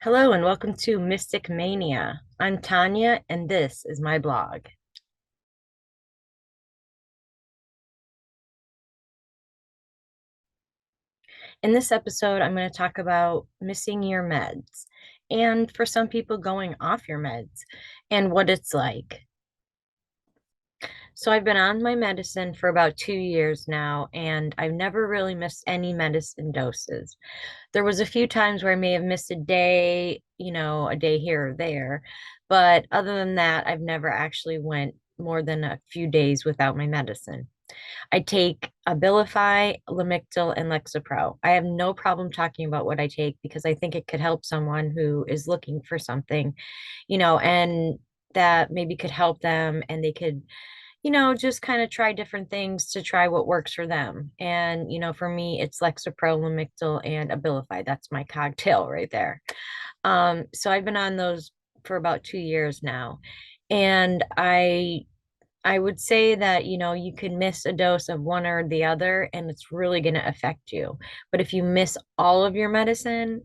Hello and welcome to Mystic Mania. I'm Tanya and this is my blog. In this episode, I'm going to talk about missing your meds and for some people going off your meds and what it's like. So I've been on my medicine for about 2 years now and I've never really missed any medicine doses. There was a few times where I may have missed a day, a day here or there, but other than that, I've never actually went more than a few days without my medicine. I take Abilify, Lamictal, and Lexapro. I have no problem talking about what I take because I think it could help someone who is looking for something, and that maybe could help them and they could, just kind of try different things to try what works for them. And, for me, it's Lexapro, Lamictal, and Abilify. That's my cocktail right there. So I've been on those for about 2 years now. And I would say that, you can miss a dose of one or the other and it's really going to affect you. But if you miss all of your medicine,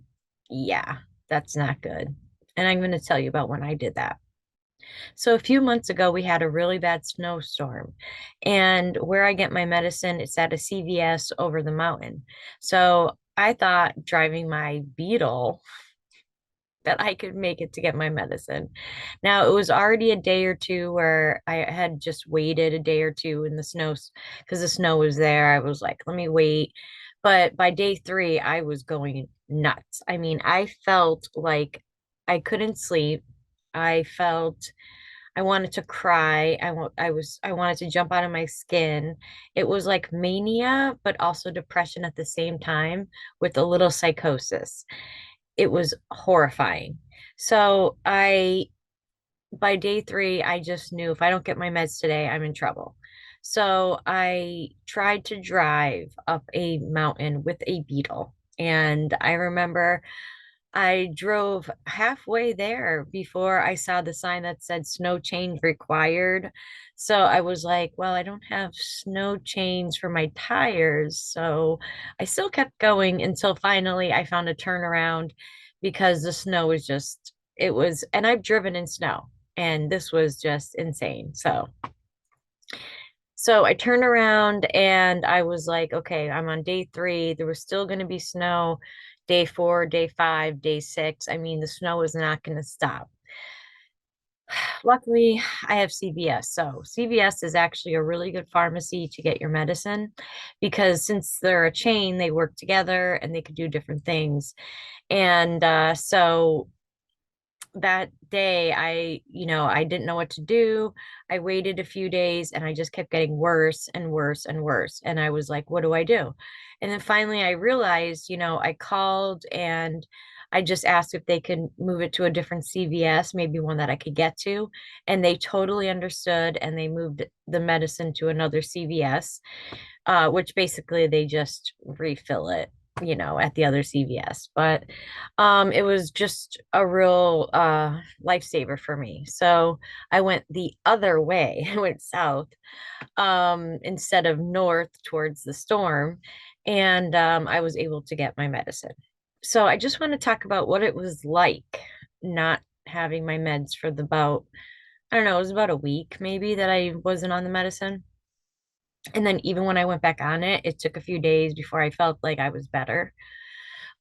yeah, that's not good. And I'm going to tell you about when I did that. So a few months ago, we had a really bad snowstorm. And where I get my medicine, it's at a CVS over the mountain. So I thought driving my Beetle that I could make it to get my medicine. Now, it was already a day or two where I had just waited a day or two in the snow because the snow was there. I was like, let me wait. But by day three, I was going nuts. I mean, I felt like I couldn't sleep. I felt I wanted to cry. I wanted to jump out of my skin. It was like mania, but also depression at the same time with a little psychosis. It was horrifying. So by day three, I just knew if I don't get my meds today, I'm in trouble. So I tried to drive up a mountain with a Beetle. And I remember I drove halfway there before I saw the sign that said snow change required. So I was like, well, I don't have snow chains for my tires. So I still kept going until finally I found a turnaround because the snow was and I've driven in snow and this was just insane. So I turned around and I was like, okay, I'm on day three. There was still going to be snow day four, day five, day six. I mean, the snow is not going to stop. Luckily, I have CVS. So CVS is actually a really good pharmacy to get your medicine because since they're a chain, they work together and they could do different things. And so that day I didn't know what to do. I waited a few days and I just kept getting worse and worse and worse. And I was like, what do I do? And then finally I realized, I called and I just asked if they could move it to a different CVS, maybe one that I could get to. And they totally understood and they moved the medicine to another CVS, which basically they just refill it, at the other CVS. But it was just a real lifesaver for me. So I went the other way. I went south instead of north towards the storm, and I was able to get my medicine. So I just want to talk about what it was like not having my meds for I don't know, it was about a week maybe that I wasn't on the medicine. And then even when I went back on it, it took a few days before I felt like I was better.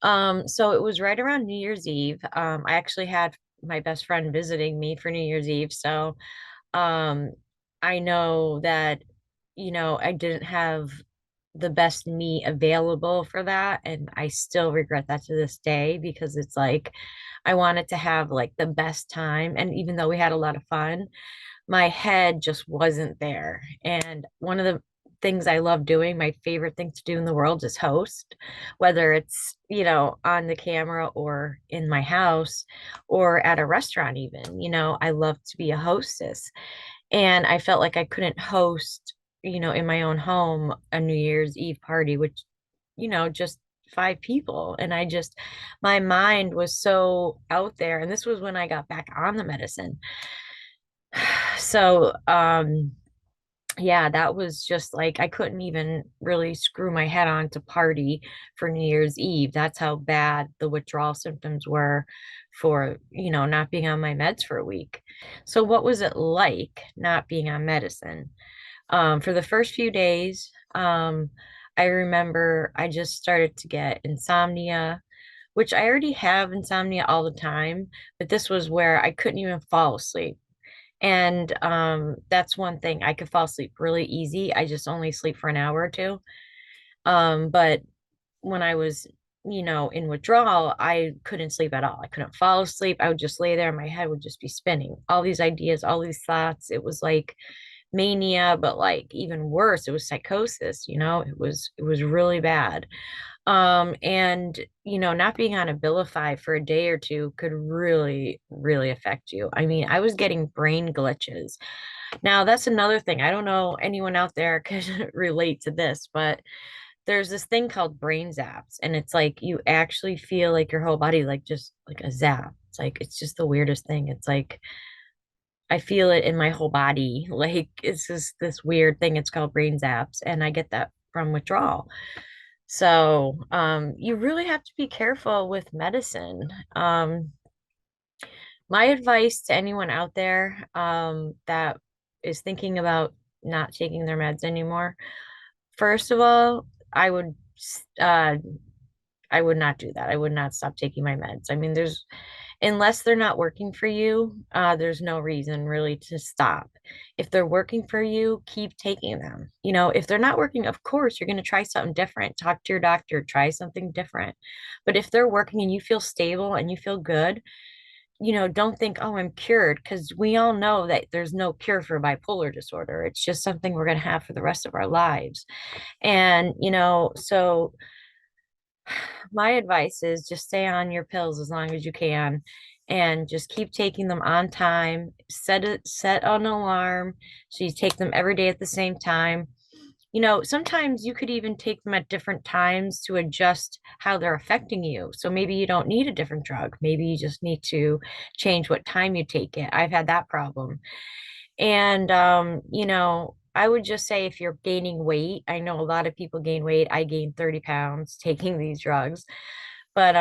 So it was right around New Year's Eve. I actually had my best friend visiting me for New Year's Eve. So um, I know that, I didn't have the best meat available for that. And I still regret that to this day because it's like I wanted to have like the best time. And even though we had a lot of fun, my head just wasn't there. And one of the things I love doing, my favorite thing to do in the world is host, whether it's, on the camera or in my house or at a restaurant, even, I love to be a hostess. And I felt like I couldn't host, in my own home a New Year's Eve party, which, just five people. And my mind was so out there. And this was when I got back on the medicine. So, yeah, that was just like I couldn't even really screw my head on to party for New Year's Eve. That's how bad the withdrawal symptoms were for, not being on my meds for a week. So what was it like not being on medicine? For the first few days, I remember I just started to get insomnia, which I already have insomnia all the time, but this was where I couldn't even fall asleep. And that's one thing. I could fall asleep really easy. I just only sleep for an hour or two. But when I was, in withdrawal, I couldn't sleep at all. I couldn't fall asleep. I would just lay there and my head would just be spinning. All these ideas, all these thoughts. It was like mania, but like even worse, it was psychosis, it was really bad. And not being on Abilify for a day or two could really, really affect you. I mean, I was getting brain glitches. Now, that's another thing. I don't know anyone out there could relate to this, but there's this thing called brain zaps, and it's like you actually feel like your whole body like just like a zap. It's like it's just the weirdest thing. It's like I feel it in my whole body. Like it's just this weird thing. It's called brain zaps, and I get that from withdrawal. So, you really have to be careful with medicine. My advice to anyone out there, that is thinking about not taking their meds anymore, first of all, uh, I would not do that. I would not stop taking my meds. I mean, unless they're not working for you, there's no reason really to stop. If they're working for you, keep taking them. If they're not working, of course, you're going to try something different. Talk to your doctor, try something different. But if they're working and you feel stable and you feel good, don't think, oh, I'm cured, because we all know that there's no cure for bipolar disorder. It's just something we're going to have for the rest of our lives. And, so my advice is just stay on your pills as long as you can and just keep taking them on time. Set an alarm so you take them every day at the same time. Sometimes you could even take them at different times to adjust how they're affecting you. So maybe you don't need a different drug. Maybe you just need to change what time you take it. I've had that problem. And I would just say if you're gaining weight, I know a lot of people gain weight. I gained 30 pounds taking these drugs. But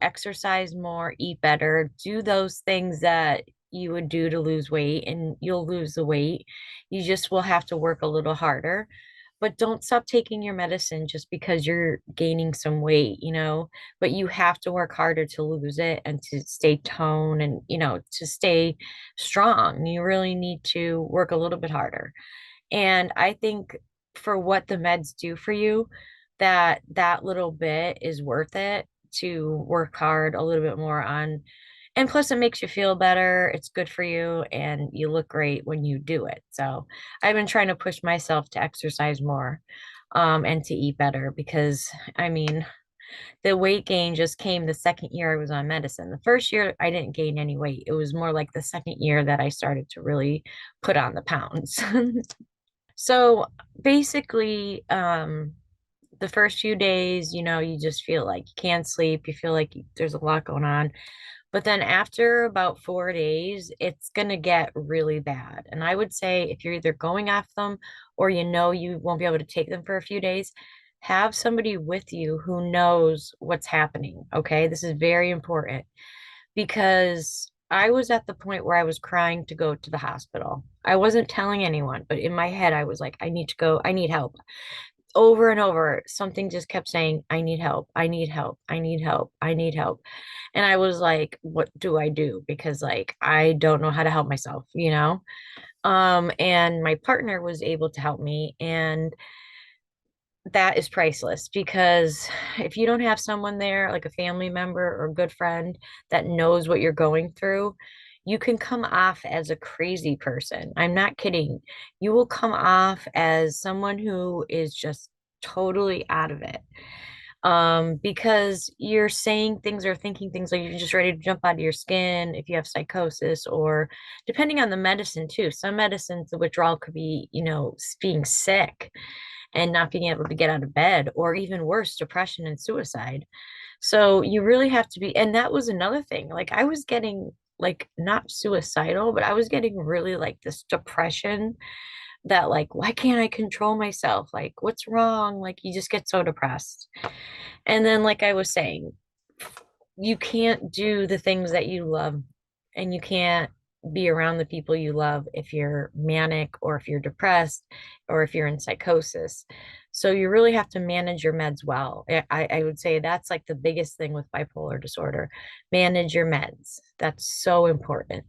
exercise more, eat better, do those things that you would do to lose weight, and you'll lose the weight. You just will have to work a little harder. But don't stop taking your medicine just because you're gaining some weight, but you have to work harder to lose it and to stay toned and, to stay strong. You really need to work a little bit harder. And I think for what the meds do for you, that little bit is worth it to work hard a little bit more on. And plus, it makes you feel better. It's good for you, and you look great when you do it. So I've been trying to push myself to exercise more, and to eat better because, I mean, the weight gain just came the second year I was on medicine. The first year, I didn't gain any weight. It was more like the second year that I started to really put on the pounds. So basically, the first few days, you just feel like you can't sleep. You feel like there's a lot going on. But then after about 4 days, it's going to get really bad. And I would say if you're either going off them or you won't be able to take them for a few days, have somebody with you who knows what's happening. Okay. This is very important because I was at the point where I was crying to go to the hospital. I wasn't telling anyone, but in my head, I was like, I need to go. I need help. Over and over, something just kept saying, I need help. I need help. I need help. I need help. And I was like, what do I do? Because like I don't know how to help myself. And my partner was able to help me, and that is priceless because if you don't have someone there, like a family member or a good friend that knows what you're going through, you can come off as a crazy person. I'm not kidding. You will come off as someone who is just totally out of it, because you're saying things or thinking things like you're just ready to jump out of your skin if you have psychosis, or depending on the medicine too. Some medicines, the withdrawal could be, being sick and not being able to get out of bed, or even worse, depression and suicide. So you really have to be, and that was another thing. Like I was getting like not suicidal, but I was getting really like this depression, that like, why can't I control myself? Like, what's wrong? Like, you just get so depressed. And then, like I was saying, you can't do the things that you love, and you can't be around the people you love if you're manic or if you're depressed or if you're in psychosis. So you really have to manage your meds well. I would say that's like the biggest thing with bipolar disorder. Manage your meds. That's so important.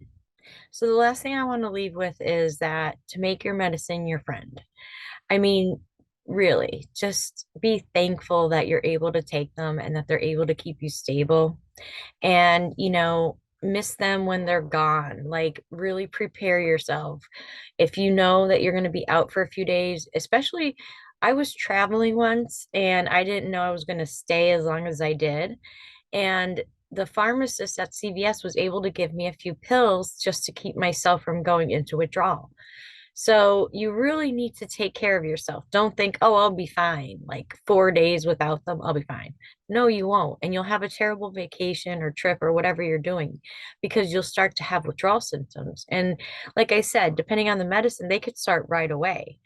So the last thing I want to leave with is that to make your medicine your friend. I mean, really, just be thankful that you're able to take them and that they're able to keep you stable. And, miss them when they're gone. Like, really prepare yourself. If you know that you're going to be out for a few days, especially, I was traveling once and I didn't know I was going to stay as long as I did. And the pharmacist at CVS was able to give me a few pills just to keep myself from going into withdrawal. So you really need to take care of yourself. Don't think, oh, I'll be fine. Like 4 days without them, I'll be fine. No, you won't. And you'll have a terrible vacation or trip or whatever you're doing because you'll start to have withdrawal symptoms. And like I said, depending on the medicine, they could start right away.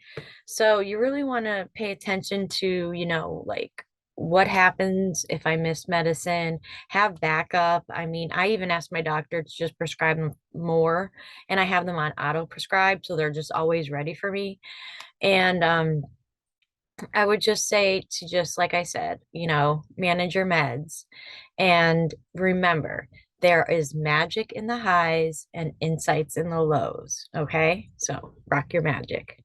So you really want to pay attention to, like what happens if I miss medicine, have backup. I mean, I even asked my doctor to just prescribe them more, and I have them on auto prescribed, so they're just always ready for me. And I would just say to just like I said, manage your meds and remember there is magic in the highs and insights in the lows. Okay, so rock your magic.